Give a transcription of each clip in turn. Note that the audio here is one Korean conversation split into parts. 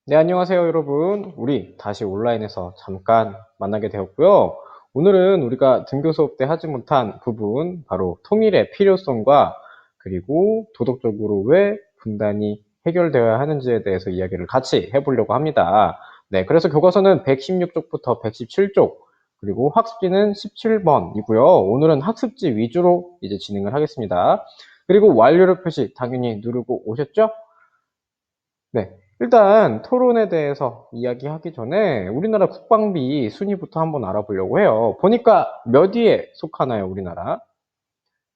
네, 안녕하세요, 여러분. 우리 다시 온라인에서 잠깐 만나게 되었고요. 오늘은 우리가 등교 수업 때 하지 못한 부분, 바로 통일의 필요성과 그리고 도덕적으로 왜 분단이 해결되어야 하는지에 대해서 이야기를 같이 해보려고 합니다. 네, 그래서 교과서는 116쪽부터 117쪽, 그리고 학습지는 17번이고요. 오늘은 학습지 위주로 이제 진행을 하겠습니다. 그리고 완료를 표시 당연히 누르고 오셨죠? 네. 일단 토론에 대해서 이야기하기 전에 우리나라 국방비 순위부터 한번 알아보려고 해요. 보니까 몇 위에 속하나요, 우리나라?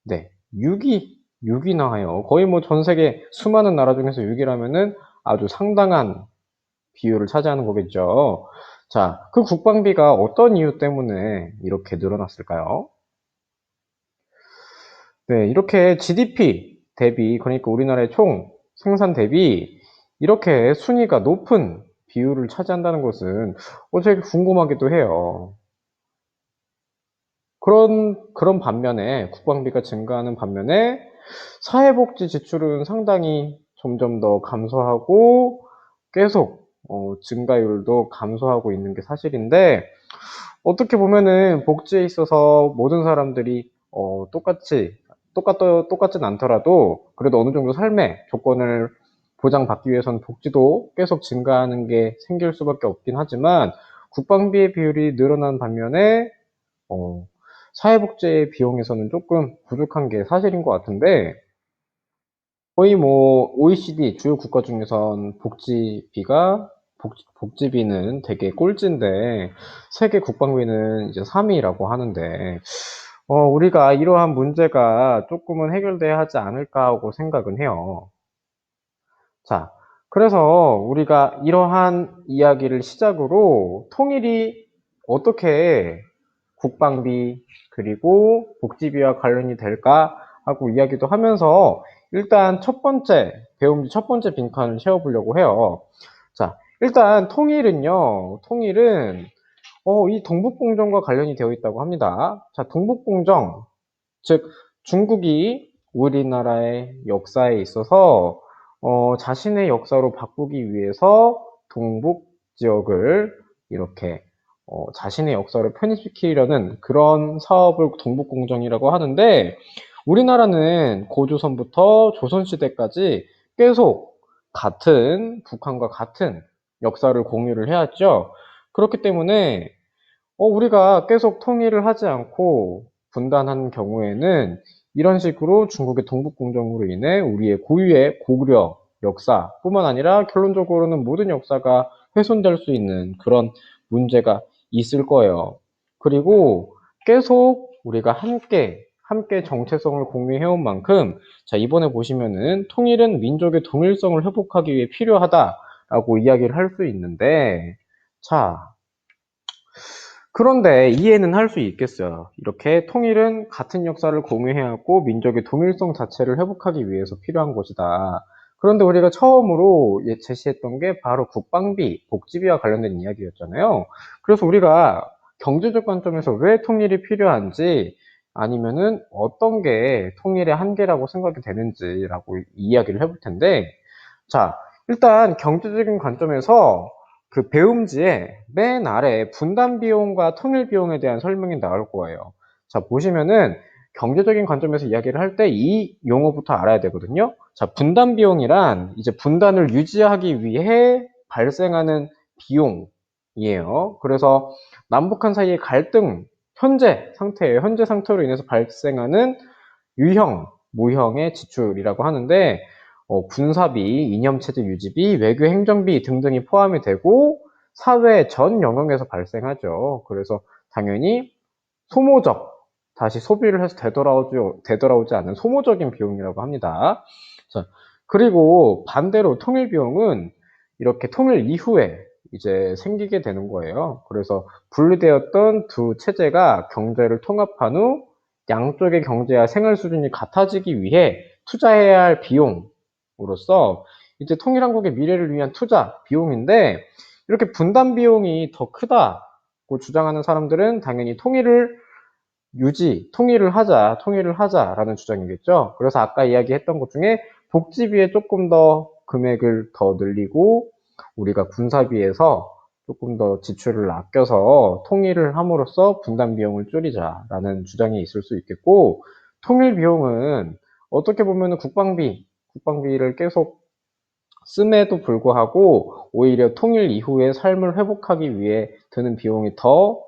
네. 6위 나와요. 거의 뭐 전 세계 수많은 나라 중에서 6위라면은 아주 상당한 비율을 차지하는 거겠죠. 자, 그 국방비가 어떤 이유 때문에 이렇게 늘어났을까요? 네, 이렇게 GDP 대비, 그러니까 우리나라의 총 생산 대비 이렇게 순위가 높은 비율을 차지한다는 것은 되게 궁금하기도 해요. 그런 반면에 국방비가 증가하는 반면에 사회복지 지출은 상당히 점점 더 감소하고 계속 증가율도 감소하고 있는 게 사실인데, 어떻게 보면은 복지에 있어서 모든 사람들이 똑같진 않더라도 그래도 어느 정도 삶의 조건을 보장받기 위해서는 복지도 계속 증가하는 게 생길 수밖에 없긴 하지만, 국방비의 비율이 늘어난 반면에 어, 사회복지 비용에서는 조금 부족한 게 사실인 것 같은데, 거의 뭐 OECD 주요 국가 중에선 복지비는 되게 꼴찌인데 세계 국방비는 이제 3위라고 하는데, 우리가 이러한 문제가 조금은 해결돼야 하지 않을까 하고 생각은 해요. 자, 그래서 우리가 이러한 이야기를 시작으로 통일이 어떻게 국방비 그리고 복지비와 관련이 될까 하고 이야기도 하면서 일단 배움지 첫 번째 빈칸을 채워보려고 해요. 자, 일단 통일은 이 동북공정과 관련이 되어 있다고 합니다. 자, 동북공정, 즉 중국이 우리나라의 역사에 있어서 자신의 역사로 바꾸기 위해서 동북 지역을 이렇게 자신의 역사로 편입시키려는 그런 사업을 동북공정이라고 하는데, 우리나라는 고조선부터 조선시대까지 계속 북한과 같은 역사를 공유를 해왔죠. 그렇기 때문에 우리가 계속 통일을 하지 않고 분단한 경우에는 이런 식으로 중국의 동북공정으로 인해 우리의 고유의 고구려 역사뿐만 아니라 결론적으로는 모든 역사가 훼손될 수 있는 그런 문제가 있을 거예요. 그리고 계속 우리가 함께 정체성을 공유해온 만큼, 자, 이번에 보시면은 통일은 민족의 동일성을 회복하기 위해 필요하다라고 이야기를 할 수 있는데, 자, 그런데 이해는 할 수 있겠어요. 이렇게 통일은 같은 역사를 공유해야 하고 민족의 동일성 자체를 회복하기 위해서 필요한 것이다. 그런데 우리가 처음으로 제시했던 게 바로 국방비, 복지비와 관련된 이야기였잖아요. 그래서 우리가 경제적 관점에서 왜 통일이 필요한지, 아니면은 어떤 게 통일의 한계라고 생각이 되는지라고 이야기를 해볼 텐데, 자, 일단 경제적인 관점에서 그 배움지에 맨 아래 분담 비용과 통일 비용에 대한 설명이 나올 거예요. 자, 보시면은 경제적인 관점에서 이야기를 할 때 이 용어부터 알아야 되거든요. 자, 분담 비용이란 이제 분단을 유지하기 위해 발생하는 비용이에요. 그래서 남북한 사이의 갈등, 현재 상태로 인해서 발생하는 유형, 무형의 지출이라고 하는데, 군사비, 이념체제 유지비, 외교 행정비 등등이 포함이 되고 사회 전 영역에서 발생하죠. 그래서 당연히 소모적, 다시 소비를 해서 되돌아오지 않는 소모적인 비용이라고 합니다. 자, 그리고 반대로 통일 비용은 이렇게 통일 이후에 이제 생기게 되는 거예요. 그래서 분리되었던 두 체제가 경제를 통합한 후 양쪽의 경제와 생활 수준이 같아지기 위해 투자해야 할 비용으로서 이제 통일한국의 미래를 위한 투자 비용인데, 이렇게 분담 비용이 더 크다고 주장하는 사람들은 당연히 통일을 하자라는 주장이겠죠. 그래서 아까 이야기했던 것 중에 복지비에 조금 더 금액을 더 늘리고 우리가 군사비에서 조금 더 지출을 아껴서 통일을 함으로써 분담 비용을 줄이자라는 주장이 있을 수 있겠고, 통일 비용은 어떻게 보면 국방비를 계속 씀에도 불구하고 오히려 통일 이후의 삶을 회복하기 위해 드는 비용이 더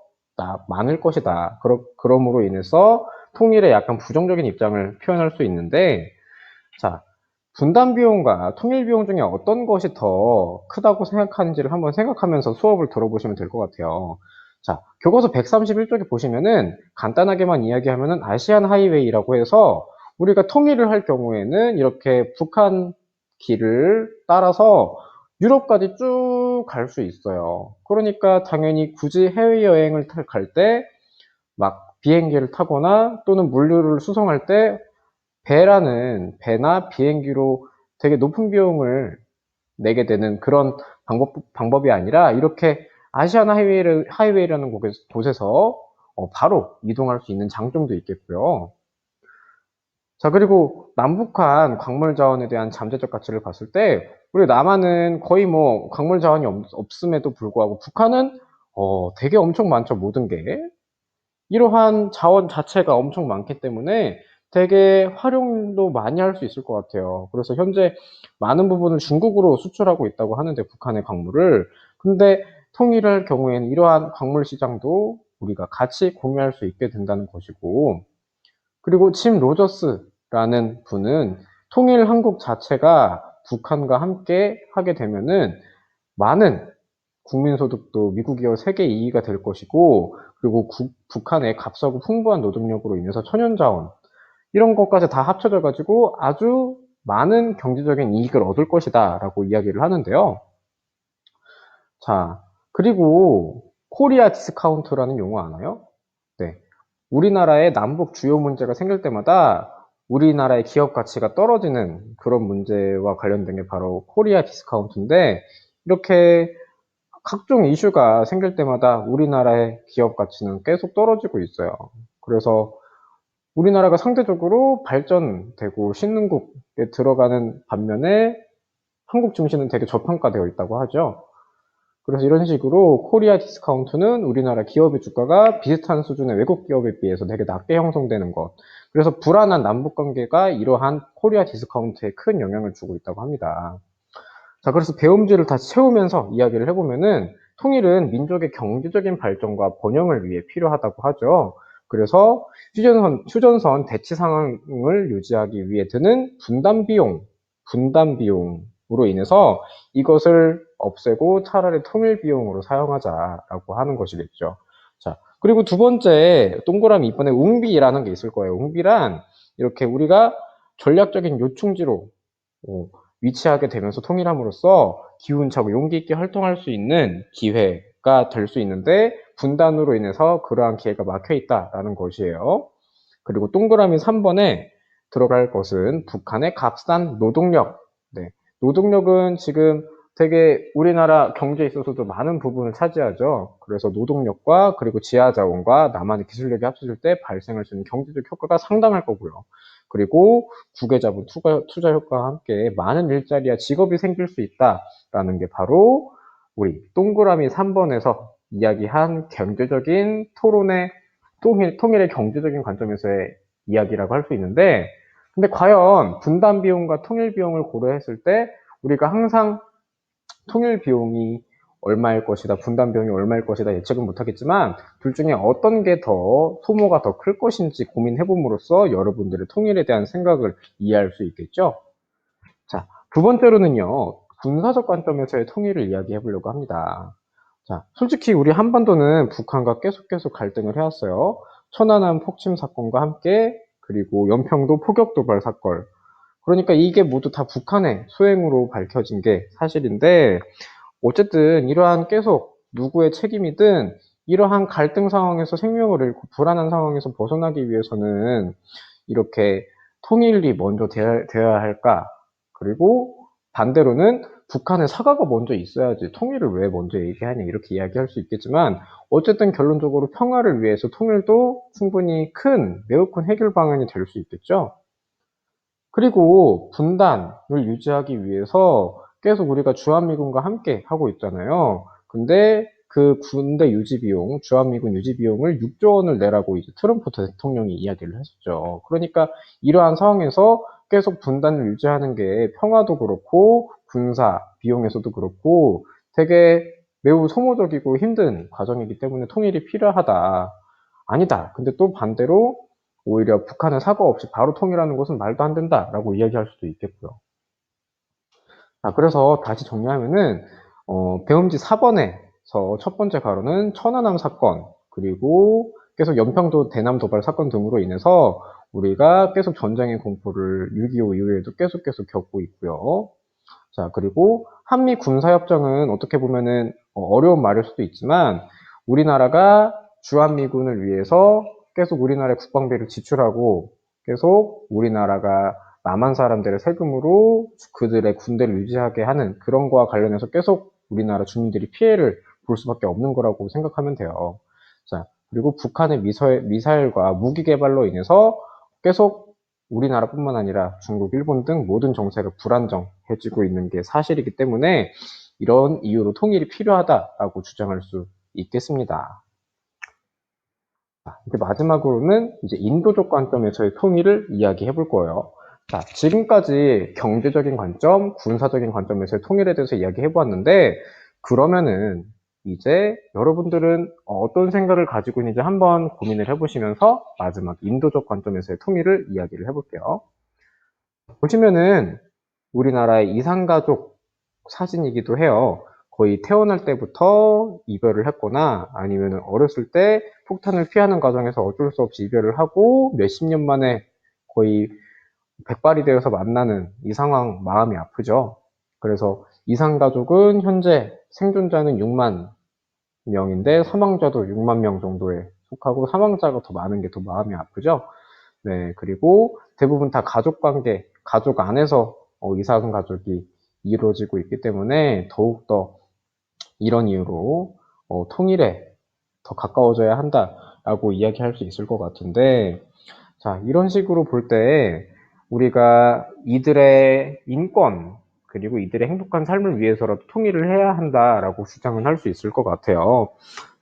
많을 것이다. 그러므로 인해서 통일에 약간 부정적인 입장을 표현할 수 있는데, 자, 분담 비용과 통일 비용 중에 어떤 것이 더 크다고 생각하는지를 한번 생각하면서 수업을 들어보시면 될 것 같아요. 자, 교과서 131쪽에 보시면은 간단하게만 이야기하면은 아시안 하이웨이라고 해서 우리가 통일을 할 경우에는 이렇게 북한 길을 따라서 유럽까지 쭉 갈 수 있어요. 그러니까 당연히 굳이 해외여행을 갈 때 막 비행기를 타거나 또는 물류를 수송할 때 배나 비행기로 되게 높은 비용을 내게 되는 그런 방법이 아니라 이렇게 아시안 하이웨이라는 곳에서 바로 이동할 수 있는 장점도 있겠고요. 자, 그리고 남북한 광물 자원에 대한 잠재적 가치를 봤을 때 우리 남한은 거의 뭐 광물 자원이 없음에도 불구하고 북한은 되게 엄청 많죠. 모든 게. 이러한 자원 자체가 엄청 많기 때문에 되게 활용도 많이 할 수 있을 것 같아요. 그래서 현재 많은 부분을 중국으로 수출하고 있다고 하는데, 북한의 광물을. 근데 통일할 경우에는 이러한 광물 시장도 우리가 같이 공유할 수 있게 된다는 것이고, 그리고 침 로저스라는 분은 통일 한국 자체가 북한과 함께 하게 되면은 많은 국민소득도 미국이어 세계 2위가 될 것이고, 그리고 북한의 값싸고 풍부한 노동력으로 인해서 천연자원, 이런 것까지 다 합쳐져 가지고 아주 많은 경제적인 이익을 얻을 것이다 라고 이야기를 하는데요. 자, 그리고 코리아 디스카운트라는 용어 아나요? 네. 우리나라의 남북 주요 문제가 생길 때마다 우리나라의 기업 가치가 떨어지는 그런 문제와 관련된 게 바로 코리아 디스카운트인데, 이렇게 각종 이슈가 생길 때마다 우리나라의 기업 가치는 계속 떨어지고 있어요. 그래서 우리나라가 상대적으로 발전되고 신흥국에 들어가는 반면에 한국 증시는 되게 저평가되어 있다고 하죠. 그래서 이런 식으로 코리아 디스카운트는 우리나라 기업의 주가가 비슷한 수준의 외국 기업에 비해서 되게 낮게 형성되는 것. 그래서 불안한 남북 관계가 이러한 코리아 디스카운트에 큰 영향을 주고 있다고 합니다. 자, 그래서 배움지를 다시 채우면서 이야기를 해보면은 통일은 민족의 경제적인 발전과 번영을 위해 필요하다고 하죠. 그래서 휴전선 대치 상황을 유지하기 위해 드는 분담 비용으로 인해서 이것을 없애고 차라리 통일 비용으로 사용하자라고 하는 것이겠죠. 자, 그리고 두 번째 동그라미 이번에 웅비라는 게 있을 거예요. 웅비란 이렇게 우리가 전략적인 요충지로 위치하게 되면서 통일함으로써 기운차고 용기 있게 활동할 수 있는 기회가 될 수 있는데, 분단으로 인해서 그러한 기회가 막혀 있다라는 것이에요. 그리고 동그라미 3번에 들어갈 것은 북한의 값싼 노동력. 네. 노동력은 지금 되게 우리나라 경제에 있어서도 많은 부분을 차지하죠. 그래서 노동력과 그리고 지하자원과 남한의 기술력이 합쳐질 때 발생할 수 있는 경제적 효과가 상당할 거고요. 그리고 국외자본 투자 효과와 함께 많은 일자리와 직업이 생길 수 있다라는 게 바로 우리 동그라미 3번에서 이야기한 경제적인 통일의 경제적인 관점에서의 이야기라고 할 수 있는데, 근데 과연 분담 비용과 통일 비용을 고려했을 때 우리가 항상 통일 비용이 얼마일 것이다, 분담 비용이 얼마일 것이다 예측은 못하겠지만, 둘 중에 어떤 게 더 소모가 더 클 것인지 고민해봄으로써 여러분들의 통일에 대한 생각을 이해할 수 있겠죠. 자, 두 번째로는요, 군사적 관점에서의 통일을 이야기해 보려고 합니다. 자, 솔직히 우리 한반도는 북한과 계속 갈등을 해왔어요. 천안함 폭침 사건과 함께, 그리고 연평도 포격 도발 사건. 그러니까 이게 모두 다 북한의 소행으로 밝혀진 게 사실인데, 어쨌든 이러한 계속 누구의 책임이든 이러한 갈등 상황에서 생명을 잃고 불안한 상황에서 벗어나기 위해서는 이렇게 통일이 먼저 되어야 할까? 그리고 반대로는 북한의 사과가 먼저 있어야지 통일을 왜 먼저 얘기하냐, 이렇게 이야기할 수 있겠지만, 어쨌든 결론적으로 평화를 위해서 통일도 충분히 매우 큰 해결 방안이 될 수 있겠죠. 그리고 분단을 유지하기 위해서 계속 우리가 주한미군과 함께 하고 있잖아요. 근데 그 군대 유지 비용, 주한미군 유지 비용을 6조 원을 내라고 이제 트럼프 대통령이 이야기를 했었죠. 그러니까 이러한 상황에서 계속 분단을 유지하는 게 평화도 그렇고 군사 비용에서도 그렇고 되게 매우 소모적이고 힘든 과정이기 때문에 통일이 필요하다. 아니다. 근데 또 반대로 오히려 북한은 사과 없이 바로 통일하는 것은 말도 안 된다라고 이야기할 수도 있겠고요. 자, 그래서 다시 정리하면은 배움지 4번에서 첫 번째 가로는 천안함 사건, 그리고 계속 연평도 대남 도발 사건 등으로 인해서 우리가 계속 전쟁의 공포를 6.25 이후에도 계속 겪고 있고요. 자, 그리고 한미 군사협정은 어떻게 보면은 어려운 말일 수도 있지만 우리나라가 주한미군을 위해서 계속 우리나라의 국방비를 지출하고 계속 우리나라가 남한 사람들의 세금으로 그들의 군대를 유지하게 하는 그런 거와 관련해서 계속 우리나라 주민들이 피해를 볼 수밖에 없는 거라고 생각하면 돼요. 자, 그리고 북한의 미사일과 무기 개발로 인해서 계속 우리나라뿐만 아니라 중국, 일본 등 모든 정세가 불안정해지고 있는 게 사실이기 때문에 이런 이유로 통일이 필요하다라고 주장할 수 있겠습니다. 이제 마지막으로는 이제 인도적 관점에서의 통일을 이야기해 볼 거예요. 자, 지금까지 경제적인 관점, 군사적인 관점에서의 통일에 대해서 이야기해 보았는데, 그러면은 이제 여러분들은 어떤 생각을 가지고 있는지 한번 고민을 해보시면서 마지막 인도적 관점에서의 통일을 이야기를 해볼게요. 보시면은 우리나라의 이산가족 사진이기도 해요. 거의 태어날 때부터 이별을 했거나 아니면 어렸을 때 폭탄을 피하는 과정에서 어쩔 수 없이 이별을 하고 몇십 년 만에 거의 백발이 되어서 만나는 이 상황 마음이 아프죠. 그래서 이산가족은 현재 생존자는 6만 명인데 사망자도 6만 명 정도에 속하고 사망자가 더 많은 게 더 마음이 아프죠. 네, 그리고 대부분 다 가족 관계, 가족 안에서 이산 가족이 이루어지고 있기 때문에 더욱더 이런 이유로 통일에 더 가까워져야 한다라고 이야기할 수 있을 것 같은데, 자, 이런 식으로 볼 때 우리가 이들의 인권, 그리고 이들의 행복한 삶을 위해서라도 통일을 해야 한다라고 주장을 할 수 있을 것 같아요.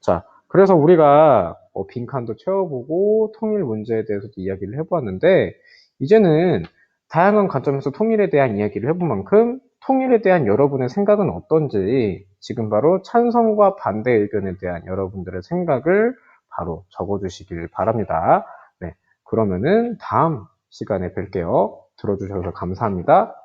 자, 그래서 우리가 빈칸도 채워보고 통일 문제에 대해서도 이야기를 해보았는데, 이제는 다양한 관점에서 통일에 대한 이야기를 해본 만큼 통일에 대한 여러분의 생각은 어떤지 지금 바로 찬성과 반대 의견에 대한 여러분들의 생각을 바로 적어주시길 바랍니다. 네, 그러면은 다음 시간에 뵐게요. 들어주셔서 감사합니다.